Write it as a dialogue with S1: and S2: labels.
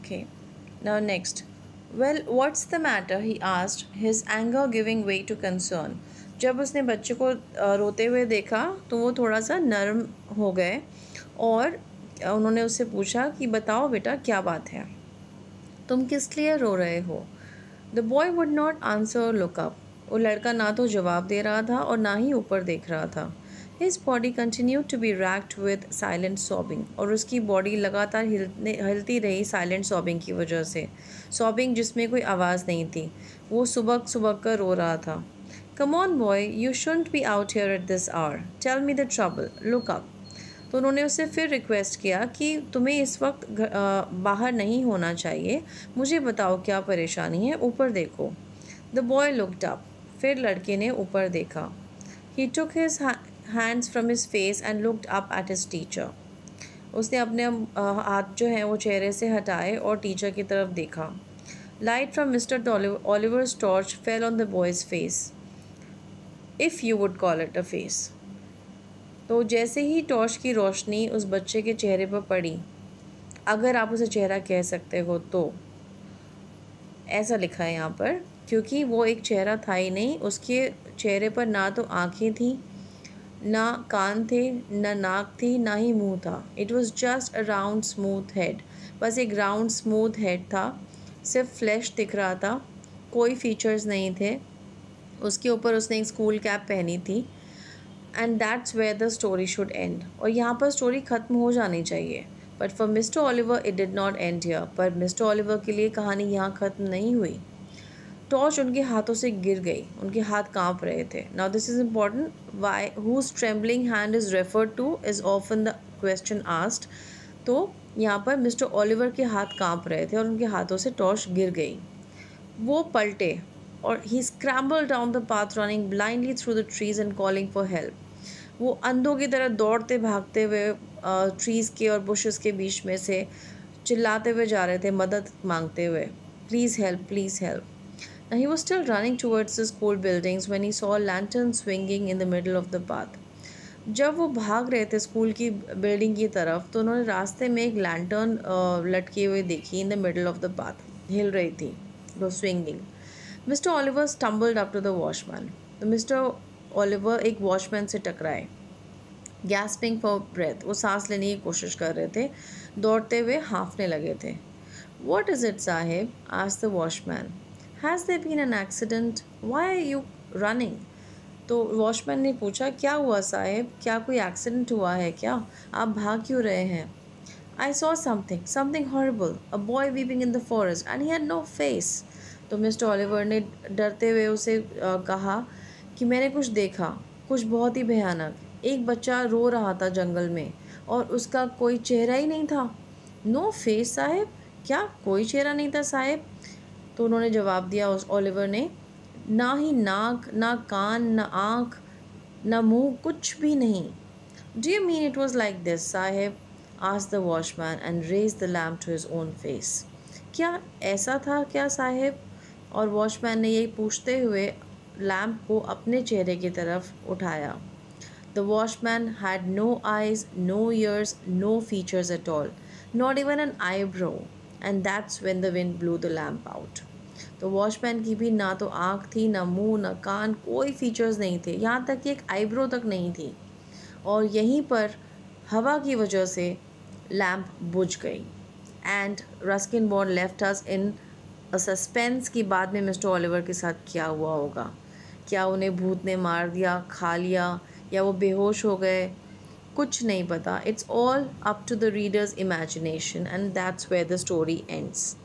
S1: Okay. Now next. Well, what's the matter? He asked, his anger giving way to concern. जब उसने बच्चे को रोते हुए देखा तो वो थोड़ा सा नर्म हो गए और उन्होंने उससे पूछा कि बताओ बेटा क्या बात है, तुम किस लिए रो रहे हो? The boy would not answer look up. वो लड़का ना तो जवाब दे रहा था और ना ही ऊपर देख रहा था। His body continue to be racked with silent sobbing, और उसकी बॉडी लगातार हिलती रही साइलेंट सॉबिंग की वजह से। सॉबिंग जिसमें कोई आवाज़ नहीं थी। वो सुबक सुबक कर रो रहा था। Come on boy, you shouldn't be out here at this hour, tell me the trouble, look up. तो उन्होंने उससे फिर रिक्वेस्ट किया कि तुम्हें इस वक्त बाहर नहीं होना चाहिए, मुझे बताओ क्या परेशानी है, ऊपर देखो। The boy looked up. फिर लड़के ने ऊपर देखा। He took his hands from his face and looked up at his teacher. उसने अपने हाथ जो हैं वो चेहरे से हटाए और टीचर की तरफ देखा। Light from mister Oliver's torch fell on the boys face, if you would call it a face. तो जैसे ही टॉर्च की रोशनी उस बच्चे के चेहरे पर पड़ी, अगर आप उसे चेहरा कह सकते हो तो, ऐसा लिखा है यहाँ पर, क्योंकि वो एक चेहरा था ही नहीं। उसके चेहरे पर ना तो आँखें थी, ना कान थे, ना नाक थी, ना ही मुंह था। It was just a round smooth head. बस एक राउंड स्मूथ हेड था, सिर्फ फ्लैश दिख रहा था, कोई फीचर्स नहीं थे। उसके ऊपर उसने एक स्कूल कैप पहनी थी। And that's where the story should end, और यहाँ पर स्टोरी ख़त्म हो जानी चाहिए। But for mister Oliver it did not end here. पर मिस्टर ओलिवर के लिए कहानी यहाँ ख़त्म नहीं हुई। टॉर्च उनके हाथों से गिर गई, उनके हाथ कांप रहे थे। Now this is important, why whose trembling hand is referred to is often the question asked. तो यहाँ पर मिस्टर ओलिवर के हाथ कांप रहे थे और उनके हाथों से टॉर्च गिर गई। वो पलटे और he scrambled down the path running blindly through the trees and calling for help. वो अंधों की तरह दौड़ते भागते हुए ट्रीज़ के और बुशेस के बीच में से चिल्लाते हुए जा रहे थे, मदद मांगते हुए, please help, please help. Now he was still running towards the school buildings when he saw a lantern swinging in the middle of the path. जब वो भाग रहे थे स्कूल की बिल्डिंग की तरफ तो उन्होंने रास्ते में एक लैंटर्न लटकी हुई देखी in the middle of the path, हिल रही थी, वो swinging. Mister Oliver stumbled up to the watchman. तो मिस्टर ओलिवर एक वॉचमैन से टकराए। गैस्पिंग फॉर ब्रेथ, वो सांस लेने की कोशिश कर रहे थे, दौड़ते हुए हाँफने लगे थे। What is it, Sahib? asked the watchman. Has there been an accident? Why are you running? तो वॉचमैन ने पूछा, क्या हुआ साहिब, क्या कोई एक्सीडेंट हुआ है क्या, आप भाग क्यों रहे हैं? I saw something horrible, a boy weeping in the forest and he had no face. तो मिस्टर ओलिवर ने डरते हुए उसे कहा कि मैंने कुछ देखा, कुछ बहुत ही भयानक, एक बच्चा रो रहा था जंगल में और उसका कोई चेहरा ही नहीं था। नो फेस साहिब, क्या कोई चेहरा नहीं था साहिब? तो उन्होंने जवाब दिया उस ओलिवर ने, ना ही नाक, ना कान, ना आँख, ना मुंह, कुछ भी नहीं। Do you mean it was like this sahib? Asked the watchman and raised the lamp to his own face. क्या ऐसा था क्या साहिब? और वॉचमैन ने यही पूछते हुए लैम्प को अपने चेहरे की तरफ उठाया। The watchman had no eyes, no ears, no features at all, not even an eyebrow, and that's when the wind blew the lamp out. तो वॉचमैन की भी ना तो आँख थी, ना मुंह, ना कान, कोई फीचर्स नहीं थे, यहाँ तक कि एक आईब्रो तक नहीं थी। और यहीं पर हवा की वजह से लैम्प बुझ गई। And Ruskin bond left us in a suspense कि बाद में मिस्टर ओलिवर के साथ क्या हुआ होगा। क्या उन्हें भूत ने मार दिया, खा लिया, या वो बेहोश हो गए, कुछ नहीं पता। It's all up to the reader's imagination and that's where the story ends.